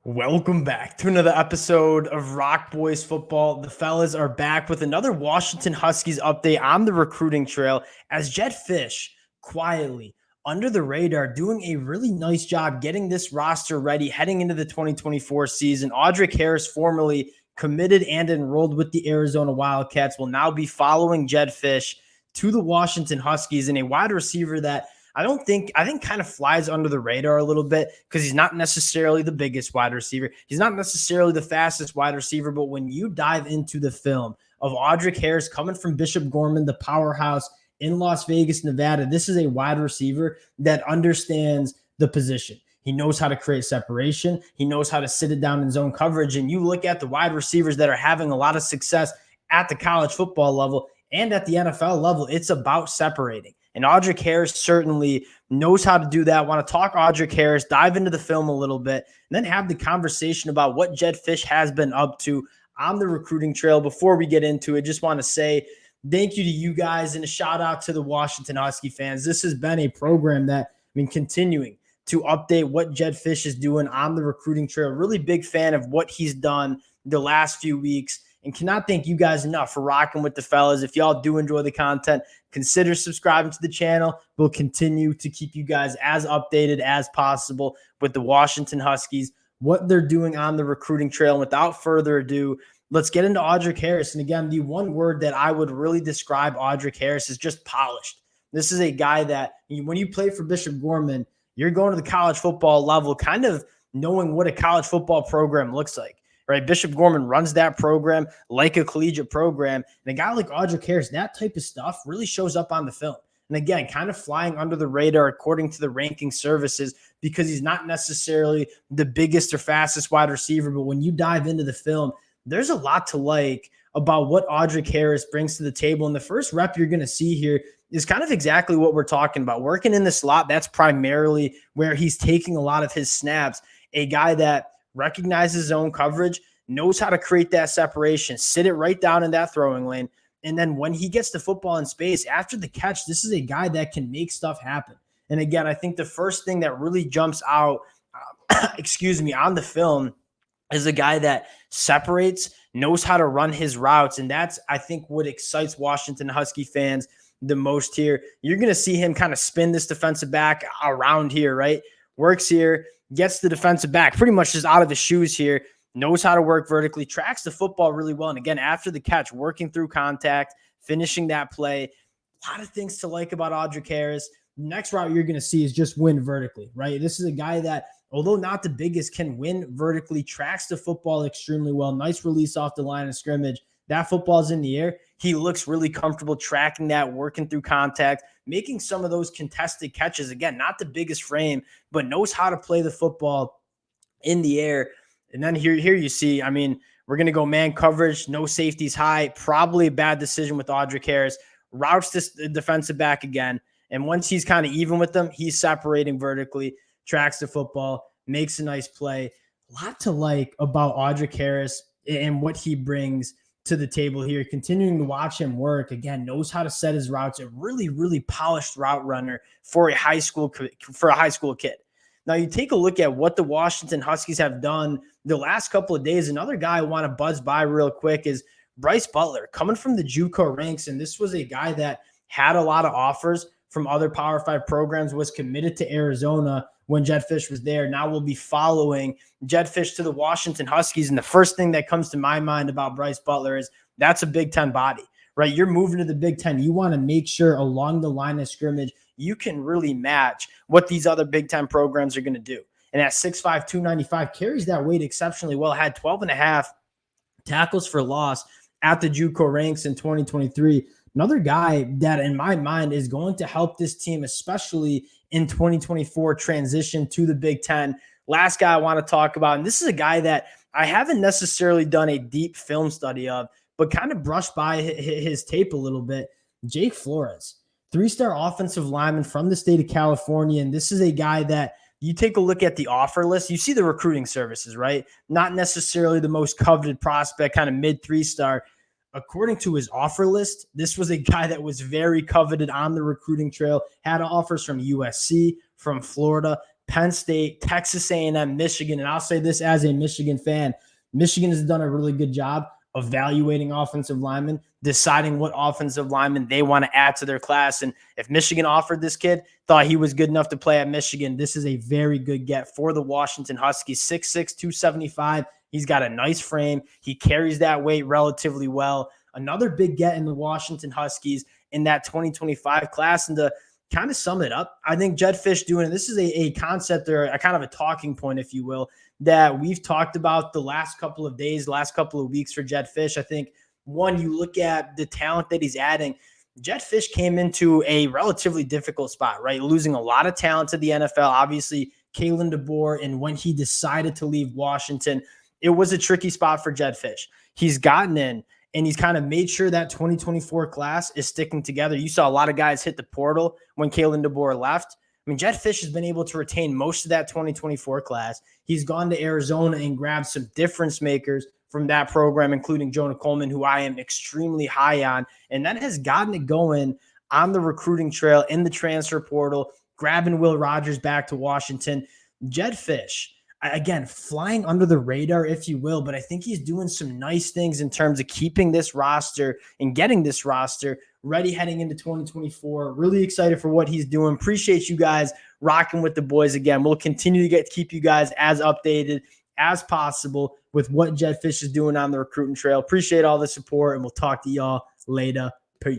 Welcome back to another episode of Rock Boys Football. The fellas are back with another Washington Huskies update on the recruiting trail as Jedd Fisch quietly under the radar doing a really nice job getting this roster ready heading into the 2024 season. Audric Harris, formerly committed and enrolled with the Arizona Wildcats, will now be following Jedd Fisch to the Washington Huskies in a wide receiver that I think kind of flies under the radar a little bit because he's not necessarily the biggest wide receiver. He's not necessarily the fastest wide receiver, but when you dive into the film of Audric Harris coming from Bishop Gorman, the powerhouse in Las Vegas, Nevada, this is a wide receiver that understands the position. He knows how to create separation. He knows how to sit it down in zone coverage. And you look at the wide receivers that are having a lot of success at the college football level and at the NFL level, it's about separating. And Audric Harris certainly knows how to do that. I want to talk Audric Harris, dive into the film a little bit, and then have the conversation about what Jedd Fisch has been up to on the recruiting trail. Before we get into it, just want to say thank you to you guys and a shout out to the Washington Husky fans. This has been a program that continuing to update what Jedd Fisch is doing on the recruiting trail. Really big fan of what he's done the last few weeks. And cannot thank you guys enough for rocking with the fellas. If y'all do enjoy the content, consider subscribing to the channel. We'll continue to keep you guys as updated as possible with the Washington Huskies, what they're doing on the recruiting trail. And without further ado, let's get into Audric Harris. And again, the one word that I would really describe Audric Harris is just polished. This is a guy that when you play for Bishop Gorman, you're going to the college football level, kind of knowing what a college football program looks like. Right, Bishop Gorman runs that program like a collegiate program. And a guy like Audric Harris, that type of stuff really shows up on the film. And again, kind of flying under the radar according to the ranking services because he's not necessarily the biggest or fastest wide receiver. But when you dive into the film, there's a lot to like about what Audric Harris brings to the table. And the first rep you're going to see here is kind of exactly what we're talking about. Working in the slot, that's primarily where he's taking a lot of his snaps. A guy that recognizes zone coverage, knows how to create that separation, sit it right down in that throwing lane. And then when he gets the football in space after the catch, this is a guy that can make stuff happen. And again, I think the first thing that really jumps out, on the film is a guy that separates, knows how to run his routes. And that's, I think, what excites Washington Husky fans the most here. You're going to see him kind of spin this defensive back around here, right? Works here, gets the defensive back pretty much just out of his shoes here, knows how to work vertically, tracks the football really well. And again, after the catch, working through contact, finishing that play. A lot of things to like about Audric Harris. The next route you're going to see is just win vertically, right? This is a guy that, although not the biggest, can win vertically, tracks the football extremely well. Nice release off the line of scrimmage. That football's in the air. He looks really comfortable tracking that, working through contact, making some of those contested catches. Again, not the biggest frame, but knows how to play the football in the air. And then here you see, we're going to go man coverage, no safeties high, probably a bad decision with Audric Harris, routes this defensive back again. And once he's kind of even with them, he's separating vertically, tracks the football, makes a nice play. A lot to like about Audric Harris and what he brings to the table here. Continuing to watch him work, again, knows how to set his routes, a really, really polished route runner for a high school kid. Now, you take a look at what the Washington Huskies have done the last couple of days. Another guy I want to buzz by real quick is Bryce Butler, coming from the JUCO ranks. And this was a guy that had a lot of offers from other Power 5 programs, was committed to Arizona when Jedd Fisch was there. Now we'll be following Jedd Fisch to the Washington Huskies. And the first thing that comes to my mind about Bryce Butler is that's a Big Ten body, right? You're moving to the Big Ten. You want to make sure along the line of scrimmage, you can really match what these other Big Ten programs are going to do. And at 6'5", 295, carries that weight exceptionally well, had 12.5 tackles for loss at the JUCO ranks in 2023. Another guy that, in my mind, is going to help this team, especially in 2024 transition to the Big Ten. Last guy I want to talk about, and this is a guy that I haven't necessarily done a deep film study of, but kind of brushed by his tape a little bit. Jake Flores, 3-star offensive lineman from the state of California. And this is a guy that you take a look at the offer list, you see the recruiting services, right? Not necessarily the most coveted prospect, kind of mid 3-star. According to his offer list, this was a guy that was very coveted on the recruiting trail, had offers from USC, from Florida, Penn State, Texas A&M, Michigan. And I'll say this as a Michigan fan, Michigan has done a really good job evaluating offensive linemen, deciding what offensive linemen they want to add to their class. And if Michigan offered this kid, thought he was good enough to play at Michigan, this is a very good get for the Washington Huskies. 6'6", 275. He's got a nice frame. He carries that weight relatively well. Another big get in the Washington Huskies in that 2025 class. And to kind of sum it up, I think Jedd Fisch doing it, this is a concept or a kind of a talking point, if you will, that we've talked about the last couple of days, last couple of weeks for Jedd Fisch. I think, one, you look at the talent that he's adding. Jedd Fisch came into a relatively difficult spot, right? Losing a lot of talent to the NFL. Obviously, Kalen DeBoer, and when he decided to leave Washington, it was a tricky spot for Jedd Fisch. He's gotten in, and he's kind of made sure that 2024 class is sticking together. You saw a lot of guys hit the portal when Kalen DeBoer left. I mean, Jedd Fisch has been able to retain most of that 2024 class. He's gone to Arizona and grabbed some difference makers from that program, including Jonah Coleman, who I am extremely high on. And that has gotten it going on the recruiting trail, in the transfer portal, grabbing Will Rogers back to Washington. Jedd Fisch, again, flying under the radar, if you will, but I think he's doing some nice things in terms of keeping this roster and getting this roster ready heading into 2024. Really excited for what he's doing. Appreciate you guys rocking with the boys again. We'll continue to keep you guys as updated as possible with what Jedd Fisch is doing on the recruiting trail. Appreciate all the support, and we'll talk to y'all later.